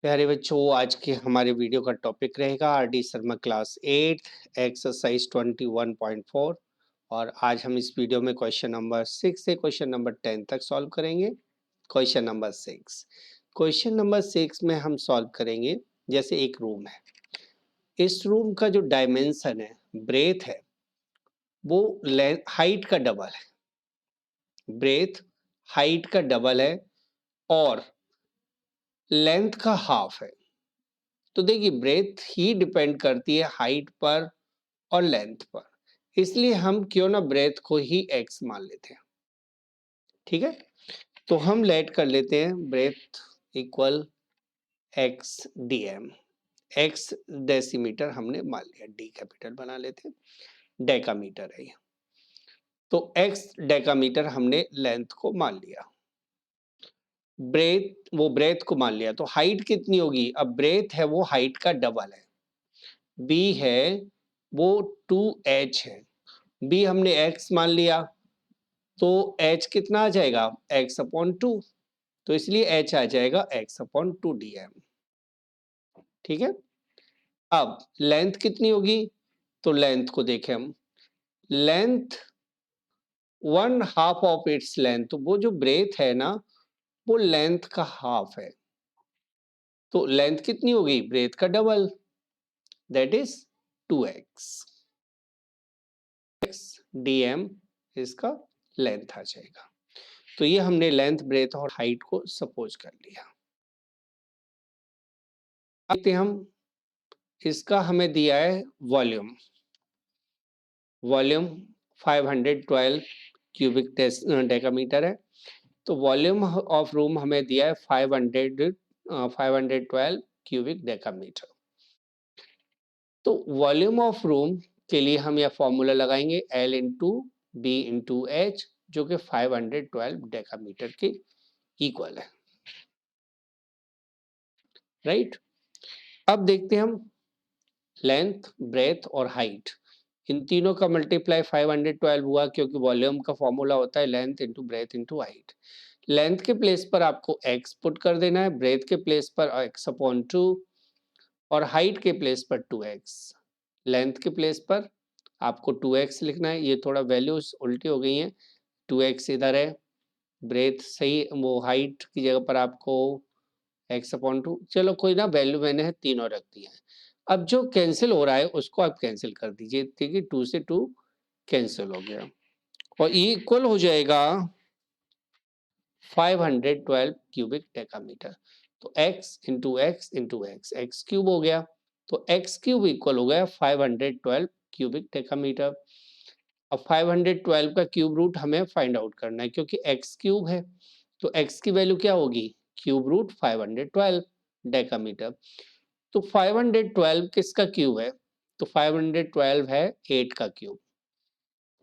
प्यारे बच्चों, आज के हमारे वीडियो का टॉपिक रहेगा आरडी शर्मा क्लास 8 एक्सरसाइज 21.4। और आज हम इस वीडियो में क्वेश्चन नंबर 6 से क्वेश्चन नंबर 10 तक सॉल्व करेंगे। क्वेश्चन नंबर 6 में हम सॉल्व करेंगे। जैसे एक रूम है, इस रूम का जो डायमेंशन है, ब्रेथ है, वो हाइट का डबल है। ब्रेथ हाइट का डबल है और लेंथ का हाफ है। तो देखिए, ब्रेथ ही डिपेंड करती है हाइट पर और लेंथ पर, इसलिए हम क्यों ना ब्रेथ को ही x मान लेते हैं। ठीक है, तो हम लेट कर लेते हैं breadth equal x dm। x decimetre हमने मान लिया, d कैपिटल बना लेते हैं, डेकामीटर है ये। तो x डेकामीटर हमने लेंथ को मान लिया, ब्रेथ को मान लिया। तो हाइट कितनी होगी? अब ब्रेथ है वो हाइट का डबल है, b है वो 2h है, b हमने x मान लिया, तो h कितना आ जाएगा? x/2। तो इसलिए h आ जाएगा x/2 dm। ठीक है, अब लेंथ कितनी होगी? तो लेंथ को देखें हम, लेंथ 1/2 ऑफ इट्स लेंथ। तो वो जो ब्रेथ है ना, वो लेंथ का हाफ है। तो लेंथ कितनी होगी? ब्रेथ का double, that is 2x। x dm इसका लेंथ आ जाएगा। तो ये हमने लेंथ, ब्रेथ और हाइट को सपोज कर लिया। अब हम इसका हमें दिया है वॉल्यूम 512 क्यूबिक डेकामीटर है। तो वॉल्यूम ऑफ रूम हमें दिया है 512 क्यूबिक डेकामीटर। तो वॉल्यूम ऑफ रूम के लिए हम यह फॉर्मूला लगाएंगे L into b into h, जो कि 512 डेकामीटर के इक्वल है। राइट, अब देखते हैं हम लेंथ, ब्रेथ और हाइट, इन तीनों का मल्टीप्लाई 512 हुआ, क्योंकि वॉल्यूम का फॉर्मूला होता है length into breadth into height. Length के प्लेस पर आपको x पुट कर देना है, ब्रेथ के प्लेस पर x/2 और हाइट के प्लेस पर 2x। लेंथ के प्लेस पर आपको 2x लिखना है, ये थोड़ा वैल्यूज उल्टी हो गई हैं, 2x इधर है, ब्रेथ सही, वो हाइट की जगह पर आपको x/2। चलो कोई ना, वैल्यू मैंने है तीनों रख दी है। अब जो कैंसिल हो रहा है उसको आप कैंसिल कर दीजिए। ठीक है, 2 से 2 कैंसिल हो गया और इक्वल हो जाएगा 512 क्यूबिक डेकामीटर। तो x into x into x, x cube हो गया, तो x क्यूब इक्वल हो गया 512 क्यूबिक डेकामीटर। अब 512 का क्यूब रूट हमें फाइंड आउट करना है, क्योंकि x क्यूब है, तो x की वैल्यू क्या होगी? Cube root 512 decametre. तो 512 किसका क्यूब है? तो 512 है 8 का क्यूब।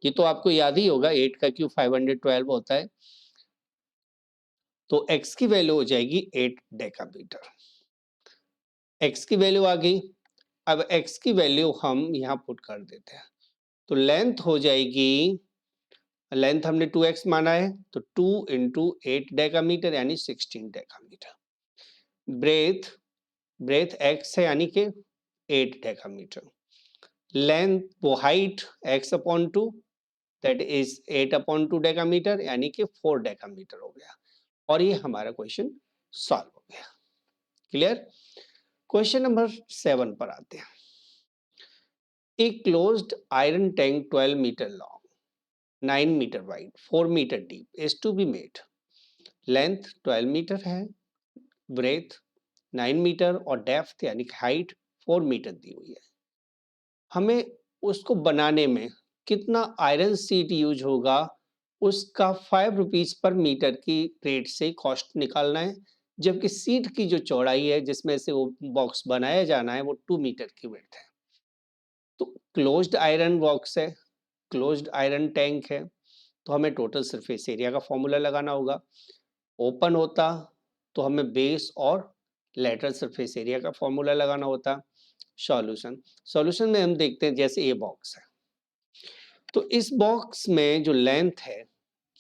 ये तो आपको याद ही होगा, 8 का क्यूब 512 होता है। तो x की वैल्यू हो जाएगी 8 डेकामीटर। x की वैल्यू आ गई। अब x की वैल्यू हम यहाँ पुट कर देते हैं, तो लेंथ हो जाएगी, लेंथ हमने 2x माना है, तो 2 इंटू 8 डेकामीटर यानी 16 डेकामीटर। ब्रेथ, ब्रेथ x है यानी कि 8 डेकामीटर। लेंथ वो height x/2, that is 8/2 decametre यानी कि 4 डेकामीटर हो गया। और ये हमारा क्वेश्चन सॉल्व हो गया। क्लियर? क्वेश्चन नंबर 7 पर आते हैं। एक closed iron tank 12 metre long, 9 metre wide, 4 metre deep is to be made. Length 12 metre है, ब्रेथ 9 मीटर और डेप्थ यानी हाइट 4 मीटर दी हुई है। हमें उसको बनाने में कितना आयरन सीट यूज होगा, उसका 5 रुपीज पर मीटर की रेट से कॉस्ट निकालना है, जबकि सीट की जो चौड़ाई है जिसमें से वो बॉक्स बनाया जाना है, वो 2 मीटर की विड्थ है। तो क्लोज्ड आयरन बॉक्स है, क्लोज्ड आयरन टैंक है, तो हमें टोटल सरफेस एरिया का फॉर्मूला लगाना होगा। ओपन होता तो हमें बेस और लेटरल सरफेस एरिया का फॉर्मूला लगाना होता। सॉल्यूशन में हम देखते हैं, जैसे ये बॉक्स है, तो इस बॉक्स में जो लेंथ है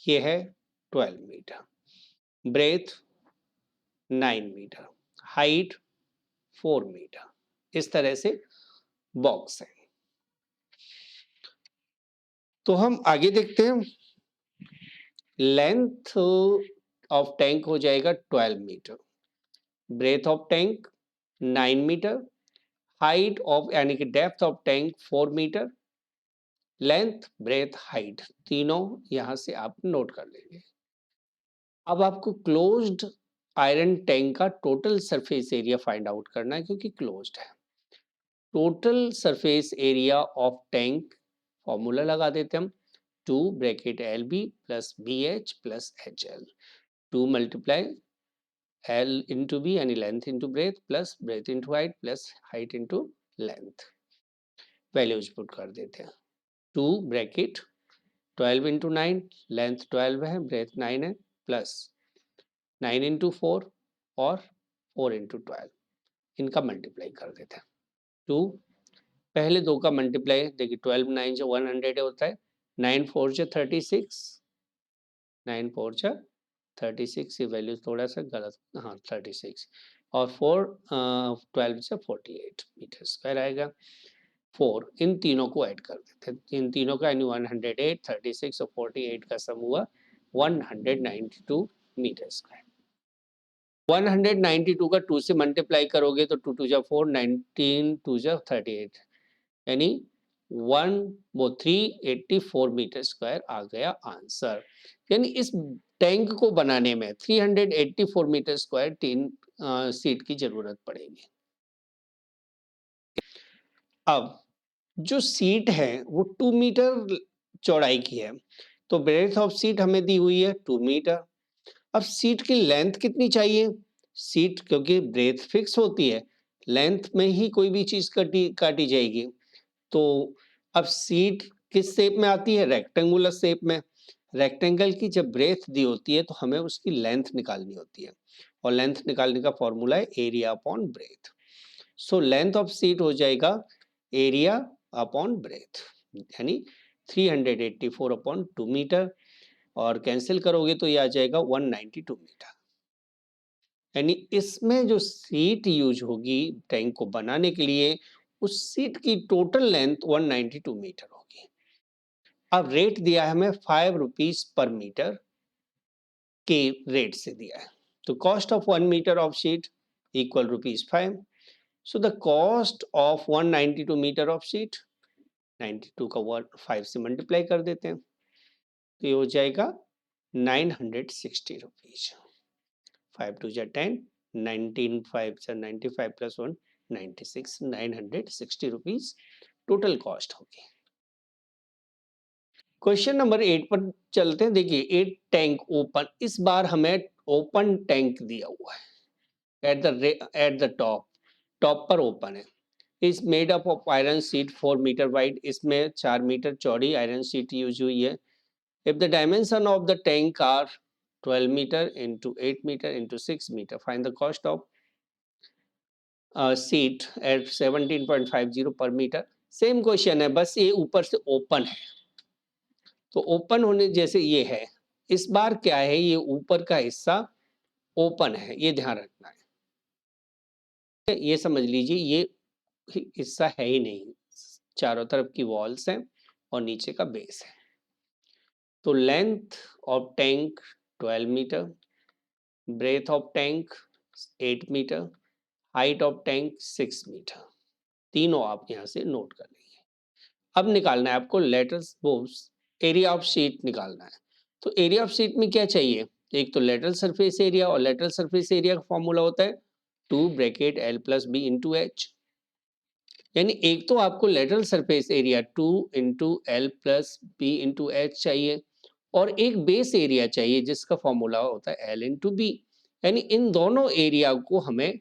ये है 12 metre, breadth 9 metre, height 4 metre. इस तरह से बॉक्स है। तो हम आगे देखते हैं। लेंथ ऑफ टैंक हो जाएगा 12 metre, breadth of tank 9 metre, height of यानी कि depth of tank 4 metre, length breadth height तीनों यहां से आप नोट कर लेंगे। अब आपको क्लोज्ड आयरन टैंक का total surface area find out करना है, क्योंकि क्लोज्ड है। Total surface area of tank formula लगा देते हम, 2 bracket L B plus B H plus H L, 2 multiply L into B यानी length into breadth plus breadth into height plus height into length. Values put कर देते हैं। 2 bracket 12 into 9, length 12 है, breadth 9 है, plus 9 into 4 और 4 into 12, इनका multiply कर देते हैं। 2 पहले दो का मल्टीप्लाई देखिए, 12 9 जो 100 होता है, 9 4 जो 36, 9 4 जो 36, ये वैल्यू थोड़ा सा गलत, हाँ 36, और 4 12 से 48 मीटर स्क्वायर आएगा। 4 इन तीनों को ऐड कर देते हैं, इन तीनों का यानी 108, 36 और 48 का सम हुआ 192 मीटर स्क्वायर। 192 का 2 से मल्टीप्लाई करोगे तो 2 2 जा 4, 19 2 जा 38, यानी 384 मीटर स्क्वायर आ गया आंसर। यानी इस टैंक को बनाने में 384 मीटर स्क्वायर 3 सीट की जरूरत पड़ेगी। अब जो सीट है वो 2 मीटर चौड़ाई की है, तो ब्रेड्थ ऑफ सीट हमें दी हुई है 2 मीटर। अब सीट की लेंथ कितनी चाहिए? सीट क्योंकि ब्रेथ फिक्स होती है, लेंथ में ही कोई भी चीज काटी जाएगी। तो अब सीट किस शेप में आती है? रेक्टेंगुलर शेप में। रेक्टेंगल की जब ब्रेथ दी होती है तो हमें उसकी लेंथ निकालनी होती है, और लेंथ निकालने का फॉर्मूला है area upon breadth. So length of sheet हो जाएगा एरिया अपॉन ब्रेथ, यानी 384 अपॉन 2 मीटर, और कैंसिल करोगे तो ये आ जाएगा 192 मीटर। यानी इसमें जो सीट यूज होगी टैंक को बनाने के लिए, उस सीट की टोटल लेंथ 192 मीटर होगी। अब रेट दिया है हमें 5 रुपीज पर मीटर के रेट से दिया है, तो cost of 1 metre of sheet equal ₹5। So the cost of 192 metre of sheet, 92 का 5 से मल्टीप्लाई कर देते हैं, तो ये हो जाएगा 960 रुपीज। 5 2 जा 10, 19 5 जा 95 प्लस 1 96, 960 रुपीज टोटल कॉस्ट होगी। क्वेश्चन नंबर 8 पर चलते हैं। देखिए 8 टैंक ओपन, इस बार हमें ओपन टैंक दिया हुआ है एट द टॉप पर ओपन है। Is made up of iron sheet 4 metre wide, इसमें 4 मीटर चौड़ी आयरन शीट यूज हुई है। If the dimension of the tank are 12 metre into 8 metre into 6 metre, find the cost of sheet at 17.50 per metre. Same question है, बस ये ऊपर से open है, तो ओपन होने जैसे ये है। इस बार क्या है, ये ऊपर का हिस्सा ओपन है, ये ध्यान रखना है। ये समझ लीजिए ये हिस्सा है ही नहीं, चारों तरफ की वॉल्स हैं और नीचे का बेस है। तो length of tank 12 metre, breadth of tank 8 metre, height of tank 6 metre, तीनों आप यहां से नोट कर लेंगे। अब निकालना है आपको एरिया ऑफ शीट निकालना है। तो एरिया ऑफ शीट में क्या चाहिए? एक तो लेटरल सरफेस एरिया, और लेटरल सरफेस एरिया का फॉर्मूला होता है 2 bracket L plus B into H. यानी एक तो आपको lateral surface area 2 into L plus B into H चाहिए, और एक बेस एरिया चाहिए जिसका फॉर्मूला होता है एल इंटू बी। यानी इन दोनों एरिया को हमें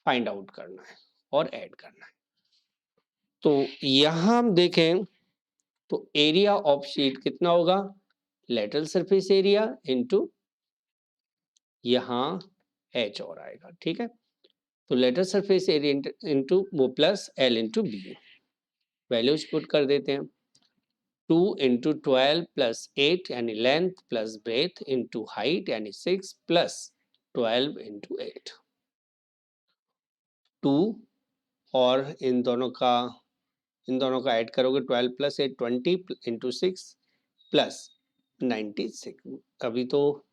फाइंड आउट करना है और ऐड करना है। तो यहां हम देखें तो एरिया ऑफ शीट कितना होगा? लेटरल सरफेस एरिया इंटू यहाँ एच और आएगा, ठीक है। तो लेटरल सरफेस एरिया इंटू वो plus L into B, values put कर देते हैं। 2 इंटू 12 प्लस 8 यानी length plus breadth into height यानी 6 प्लस 12 इंटू 8। 2 और इन दोनों का ऐड करोगे 12 + 8 20 × 6 प्लस 96। अभी तो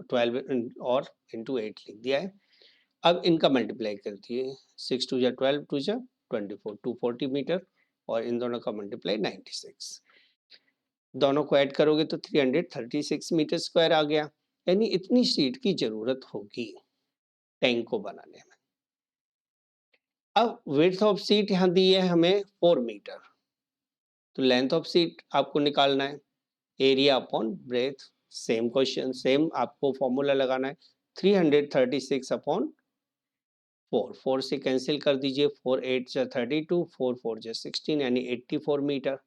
12 और इंटू 8 लिख दिया है। अब इनका मल्टीप्लाई कर दिए, 6 2 12 2 24 240 मीटर और इन दोनों का मल्टीप्लाई 96। दोनों को ऐड करोगे तो 336 मीटर स्क्वायर आ गया। यानी इतनी शीट की जरूरत होगी टैंक को बनाने में। अब विड्थ ऑफ सीट यहाँ दी है हमें 4 मीटर, तो लेंथ ऑफ सीट आपको निकालना है, area upon breadth. Same question, same आपको फॉर्मूला लगाना है, 336 अपॉन 4, 4 से कैंसिल कर दीजिए, 4 8 जा 32, 4 4 जा 16 यानी 84 metre.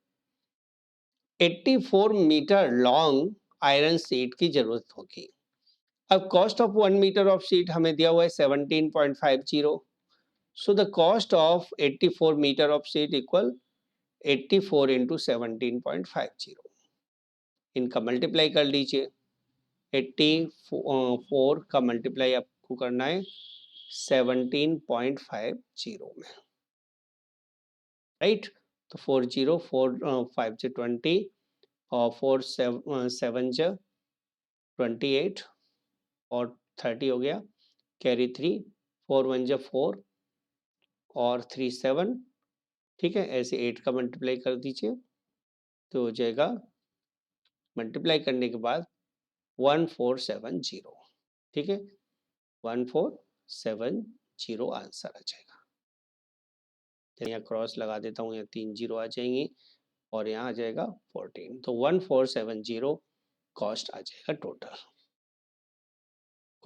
84 metre long iron sheet की जरूरत होगी। अब cost of 1 metre of sheet हमें दिया हुआ है 17.50। So the cost of 84 metre of sheet equal 84 × 17.50। इनका मल्टीप्लाई कर लीजिए, 84 का मल्टीप्लाई आपको करना है 17.50 में, राइट। तो 40 4 5 से 20 और 4 7 जा 28 और 30 हो गया, कैरी 3 4 1 जा 4 और 3 7, ठीक है। ऐसे 8 का मल्टीप्लाई कर दीजिए तो हो जाएगा, मल्टीप्लाई करने के बाद 1470, ठीक है, 1470 आंसर आ जाएगा। तो यहाँ क्रॉस लगा देता हूँ, यहाँ 3 जीरो आ जाएंगी और यहाँ आ जाएगा 14, तो 1470 कॉस्ट आ जाएगा टोटल।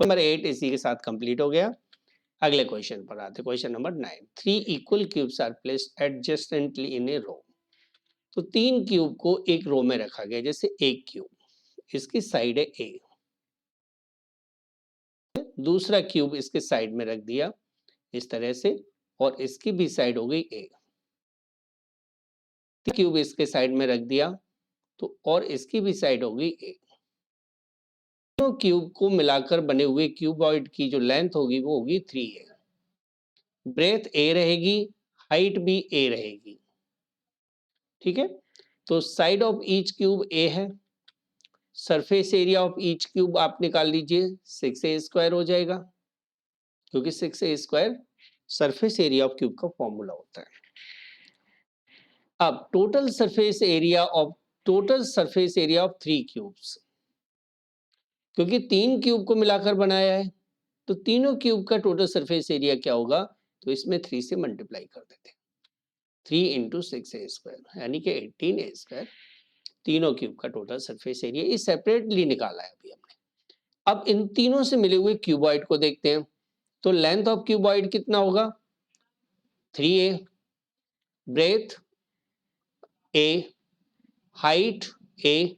नंबर 8 इसी के साथ कंप्लीट हो गया। अगले क्वेश्चन पर आते, question number 9। 3 equal cubes are placed adjacently in a row. तो 3 क्यूब को एक रो में रखा गया, जैसे एक क्यूब इसकी साइड है ए, दूसरा क्यूब इसके साइड में रख दिया इस तरह से और इसकी भी साइड हो गई ए, क्यूब इसके साइड में रख दिया तो और इसकी भी साइड हो गई ए। दोनों क्यूब को मिलाकर बने हुए क्यूबॉइड की जो लेंथ होगी वो होगी 3a, ब्रेथ ए रहेगी, हाइट भी ए रहेगी, ठीक है। तो साइड ऑफ ईच क्यूब ए है, surface area of each cube आप निकाल लीजिए, 6a² हो जाएगा, क्योंकि 6a² surface area of cube का फॉर्मूला होता है। अब total surface area of 3 cubes, क्योंकि 3 क्यूब को मिलाकर बनाया है तो तीनों क्यूब का टोटल सरफेस एरिया क्या होगा, तो इसमें 3 से मल्टीप्लाई कर देते हैं, 3 × 6a² यानी कि 18a²। तीनों क्यूब का टोटल सरफेस एरिया इस सेपरेटली निकाला है अभी हमने। अब इन तीनों से मिले हुए क्यूबॉइड को देखते हैं, तो लेंथ ऑफ क्यूबॉइड कितना होगा, 3a, ब्रेथ ए, हाइट ए,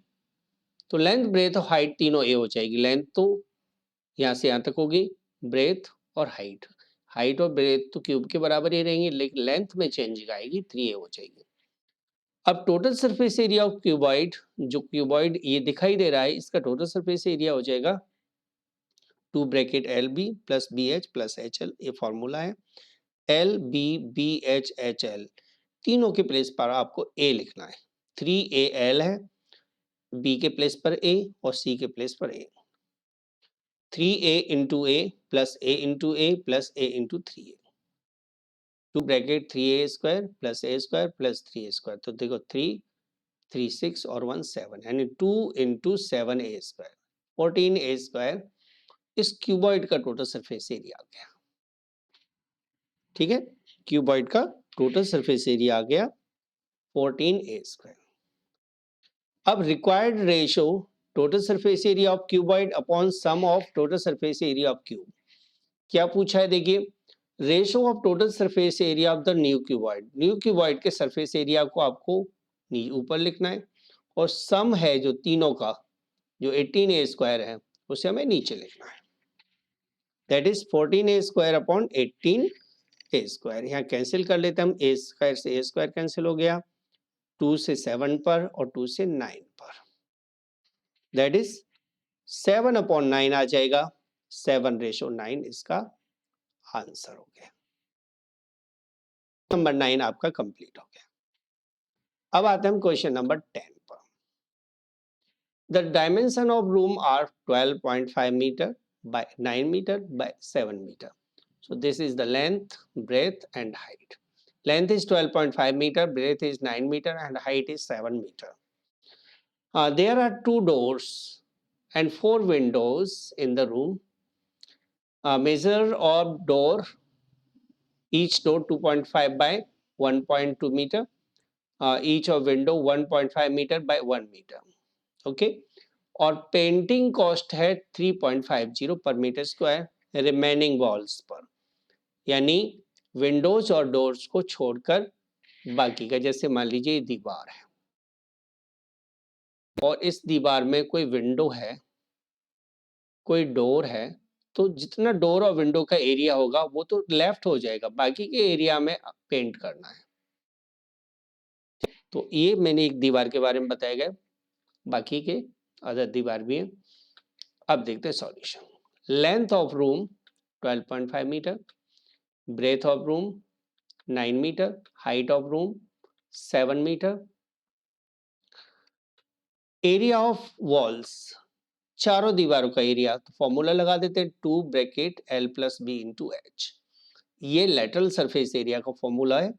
तो लेंथ ब्रेथ और हाइट तीनों ए हो जाएगी। लेंथ तो यहाँ से यहाँ तक होगी, ब्रेथ और हाइट, हाइट और ब्रेथ तो क्यूब के बराबर ही रहेंगे, लेकिन लेंथ में चेंज आएगी, 3a हो जाएगी। अब total surface area of cuboid, जो क्यूबॉइड ये दिखाई दे रहा है इसका टोटल सरफेस एरिया हो जाएगा 2 ब्रैकेट LB + BH + HL, ये फॉर्मूला है। LB BH HL तीनों के प्लेस पर आपको A लिखना है, 3AL है, B के प्लेस पर A और C के प्लेस पर A, 3A × A + A × A + A × 3A, 2 bracket 3a² + a² + 3a², तो देखो 3 3 6 और 1 7 यानी 2 × 7a², 14a² इस क्यूबॉइड का टोटल सरफेस एरिया आ गया, ठीक है। क्यूबॉइड का टोटल सरफेस एरिया आ गया 14a²। अब required ratio total surface area of cuboid upon sum of total surface area of cube, क्या पूछा है, देखिए ratio of total surface area of the new cuboid के सरफेस एरिया को आपको ऊपर लिखना है और सम है जो तीनों का, जो 18a² है उसे हमें नीचे लिखना है, that is 14a² upon 18a²। यहाँ कैंसिल कर लेते हैं हम, a² से a² कैंसिल हो गया, 2 से 7 पर और 2 से 9 पर, दैट इज 7/9 आ जाएगा, 7/9 इसका आंसर हो गया। नंबर 9 आपका कंप्लीट हो गया। अब आते हैं हम क्वेश्चन नंबर 10 पर। The dimension of room are 12.5 metre by 9 meter by 7 meter. So this is the length, breadth and height. Length is 12.5 meter, breadth is 9 meter and height is 7 meter. There are 2 doors and 4 windows in the room. Measure of door, each door 2.5 by 1.2 meter, each of window 1.5 meter by 1 meter. Okay. और painting cost है 3.50 पर metre square remaining walls पर, यानी Windows और doors को छोड़कर बाकी का। जैसे मान लीजिए दीवार है और इस दीवार में कोई विंडो है, कोई डोर है, तो जितना डोर और विंडो का एरिया होगा वो तो लेफ्ट हो जाएगा, बाकी के एरिया में पेंट करना है। तो ये मैंने एक दीवार के बारे में बताया गया, बाकी के अदर दीवार भी है। अब देखते हैं solution. Length of room 12.5 metre, breadth of room 9 metre, height of room 7 metre, area of walls, चारों दीवारों का एरिया, तो फॉर्मूला लगा देते हैं 2 bracket L plus B into H. ये लेटरल सरफेस एरिया का फॉर्मूला है।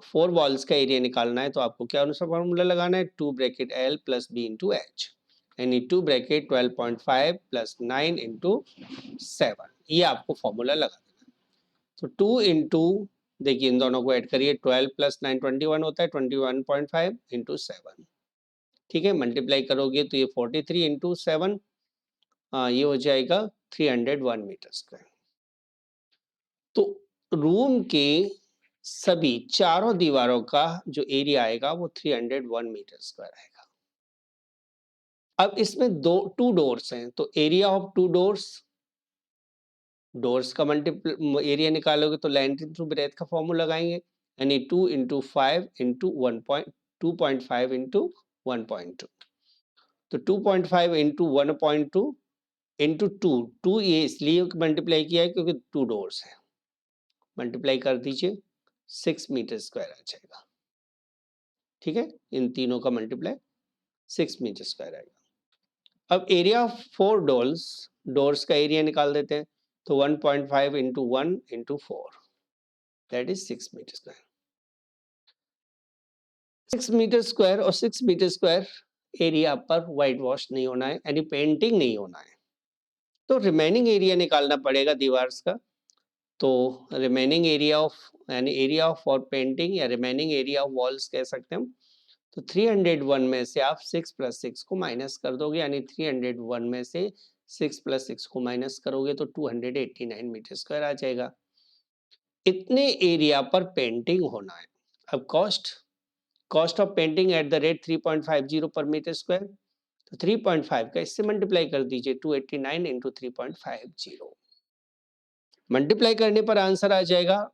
4 वॉल्स का एरिया निकालना है तो आपको क्या अनुसार फॉर्मूला लगाना है, 2 bracket L plus B into H, यानी 2 ब्रैकेट 12.5 प्लस 9 इंटू 7, ये आपको फॉर्मूला लगा देना है। तो 2 इंटू, देखिए इन दोनों को ऐड करिए, 12 प्लस 9 21 होता है, 21.5 इंटू 7, ठीक है। मल्टीप्लाई करोगे तो ये 43 इंटू 7, ये हो जाएगा 301 मीटर स्क्वायर। तो रूम के सभी चारों दीवारों का जो एरिया आएगा वो 301 मीटर स्क्वायर आएगा। अब इसमें 2 डोर्स हैं, तो एरिया ऑफ 2 डोर्स, डोर्स का मल्टीपल एरिया निकालोगे तो लेंथ इंटू ब्रेथ का फॉर्मूला लगाएंगे, यानी 2 इंटू 5 इंटू 2.5 इंटू 1.2, तो 2.5 इंटू 1.2 इंटू 2 ये इसलिए मल्टीप्लाई किया है क्योंकि 2 डोर्स हैं, मल्टीप्लाई कर दीजिए 6 मीटर स्क्वायर आ जाएगा, ठीक है। इन तीनों का मल्टीप्लाई 6 मीटर स्क्वायर आएगा। अब एरिया ऑफ 4 डोर्स का एरिया निकाल देते हैं, तो 1.5 into 1 into 4, that is 6 metre square. 6 metre square और 6 मीटर स्क्वायर एरिया पर व्हाइट वॉश नहीं होना है, यानी पेंटिंग नहीं होना है, तो रिमेनिंग एरिया निकालना पड़ेगा दीवार का। तो रिमेनिंग एरिया ऑफ, यानी एरिया ऑफ फॉर पेंटिंग या रिमेनिंग एरिया ऑफ वॉल्स कह सकते हैं हम। तो 301 में से आप 6 प्लस 6 को माइनस कर दोगे, यानी 301 में से 6 प्लस 6 को माइनस करोगे तो 289 मीटर स्क्वायर आ जाएगा। इतने एरिया पर पेंटिंग होना है। अब cost of painting at the rate 3.50 पर मीटर स्क्वायर, तो 3.5 का इससे मल्टीप्लाई कर दीजिए, 289 इंटू 3.50, मल्टीप्लाई करने पर आंसर आ जाएगा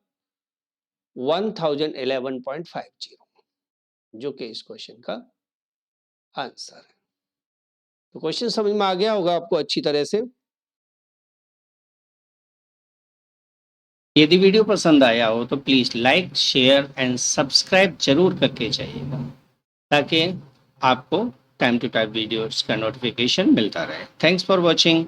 1011.50, जो कि इस क्वेश्चन का आंसर है। तो क्वेश्चन समझ में आ गया होगा आपको अच्छी तरह से। यदि वीडियो पसंद आया हो तो please like, share and subscribe जरूर करके जाइएगा, ताकि आपको टाइम टू टाइम वीडियोस का नोटिफिकेशन मिलता रहे। Thanks for watching.